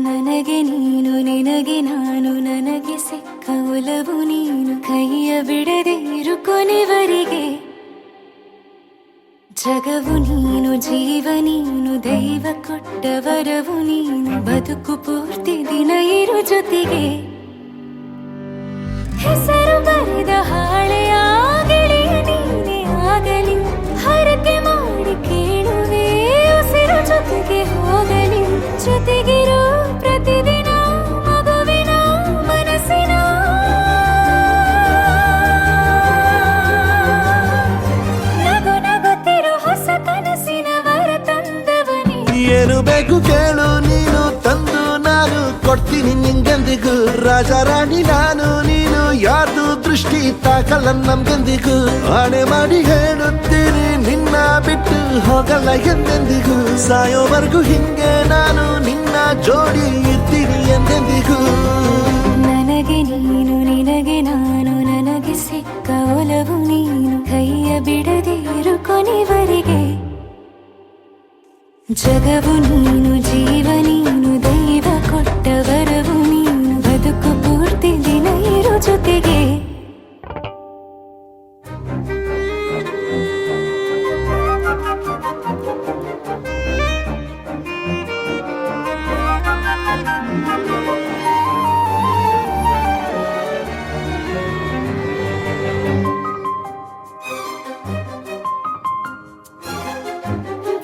ನನಗೆ ನೀನು ನಿನಗೆ ನಾನು ನನಗೆ ಸಿಕ್ಕ ಒಲವು ನೀನು ಕೈಯ ಬಿಡದೆ ಇರು ಕೊನೆವರೆಗೆ ಜಗವು ನೀನು ಜೀವ ನೀನು ದೈವ ಕೊಟ್ಟ ವರವು ನೀನು ಬದುಕು ಪೂರ್ತಿ ದಿನ ಇರು ಜೊತೆಗೆ ಹೆಸರು ಬರೆದ ಹಾಳೆಯ ಗೆಳೆಯ ನೀನೇ ಆಗಲಿ ಹರಕೆ ಮಾಡಿ ಕೇಳುವೆ ಉಸಿರು ಜೊತೆಗೆ ಹೋಗಲಿ ಜೊತೆಗಿರೋ ಪ್ರತಿದಿನ ಮಗುವಿನ ಮನಸ್ಸಿನ ನಗು ನಗುತ್ತಿರೋ ಹೊಸ ಕನಸಿನ ವರ ತಂದವನೇ ಏನು ಬೇಕು ಕೇಳು ನೀನು ತಂದು ನಾನು ಕೊಡ್ತೀನಿ ನಿಂಗೆಂದಿಗೂ ರಾಜ ರಾಣಿ ನಾನು ನೀನು ಯಾರ್ದು ದೃಷ್ಟಿ ತಾಕಲ್ಲ ನಮ್ಗೆಂದಿಗೂ ಆಣೆ ಮಾಡಿ ಹೇಳುತ್ತೀನಿ ನಿನ್ನ ಬಿಟ್ಟು ಹೋಗಲ್ಲ ಎಂದೆಂದಿಗೂ ಸಾಯೋವರೆಗೂ ಹಿಂಗೆ ನಾನು ನಿನ್ನ ಜೋಡಿ ಇರ್ತೀನಿ ಎಂದೆಂದಿಗೂ ನನಗೆ ನೀನು ನಿನಗೆ ನಾನು ನನಗೆ ಸಿಕ್ಕ ಒಲವು ನೀನು ಕೈಯ ಬಿಡದೆ ಇರು ಕೊನೆವರೆಗೆ ಜಗವು ನೀನು ಜೀವ ನೀನು ದೈವ ಕೊಟ್ಟ ವರವು ನೀನು ಬದುಕು ಪೂರ್ತಿ ದಿನ ಇರು ಜೊತೆಗೆ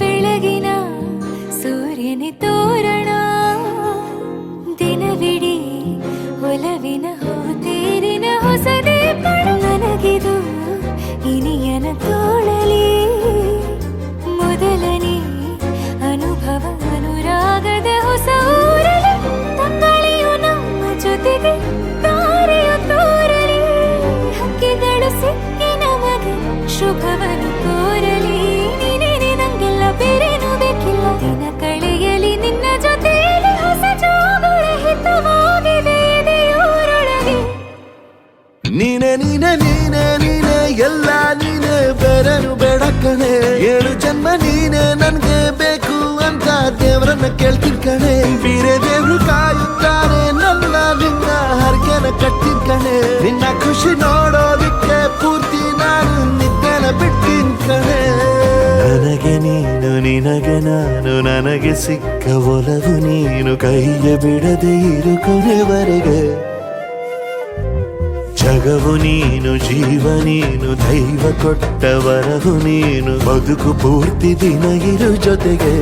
ಬೆಳಗಿನ ಸೂರ್ಯನ ತೋರಣ ದಿನವಿಡೀ ಒಲವಿನ ಹೋತೇರಿನ ಹೊಸದೇ ಪಡು ನನಗಿದು ಇನಿಯನ ತೋಳಲಿ ಮೊದಲನೇ ಅನುಭವ ಅನುರಾಗದ ಹೊಸ ಊರಲಿ ತಂಗಾಳಿಯು ನಮ್ಮ ಜೊತೆಗೆ ತಾರೆಯು ತೋರಲಿ ಹಕ್ಕಿಗಳು ಸಿಕ್ಕಿ ನಮಗೆ ಶುಭವನ್ನು ಕೋರಲಿ ಬೇರೇನು ಬೇಕಿಲ್ಲ ದಿನ ಕಳೆಯಲಿ ನಿನ್ನ ಜೊತೆಯಲ್ಲಿ ಹೊಸ ಜೋಗುಳ ಹಿತವಾಗಿದೆ ದೇವರೊಳಗೆ ನೀನೆ ನೀನೆ ನೀನೆ ನೀನೆ ಎಲ್ಲ ನೀನೆ ಬೇರೆನು ಬೇಡ ಕಣೆ 7 ಜನ್ಮ ನೀನೆ ನನ್ಗೆ ಬೇಕು ಅಂತ ದೇವರನ್ನ ಕೇಳ್ತೀನಿ ಕಣೆ ಬೇರೆ ದೇವ್ರು ಕಾಯುತ್ತಾರೆ ನನ್ನ ನಿನ್ನ ಹರಕೆನ ಕಟ್ಟಿನ ಕಣೆ ನಿನ್ನ ಖುಷಿ ನೋಡೋದಿಕ್ಕೆ ಪೂರ್ತಿ ನಾನು ನಿದ್ದೆನ ಬಿಟ್ಟಿನ್ ಕಣೆ ನನಗೆ ನೀನು ನಿನಗೆ ನಾನು ನನಗೆ ಸಿಕ್ಕ ಒಲವು ನೀನು ಕೈಯ ಬಿಡದೆ ಇರು ಕೊನೆವರೆಗೆ ಜಗವು ನೀನು ಜೀವ ನೀನು ದೈವ ಕೊಟ್ಟ ವರವು ನೀನು ಬದುಕು ಪೂರ್ತಿ ದಿನ ಇರು ಜೊತೆಗೆ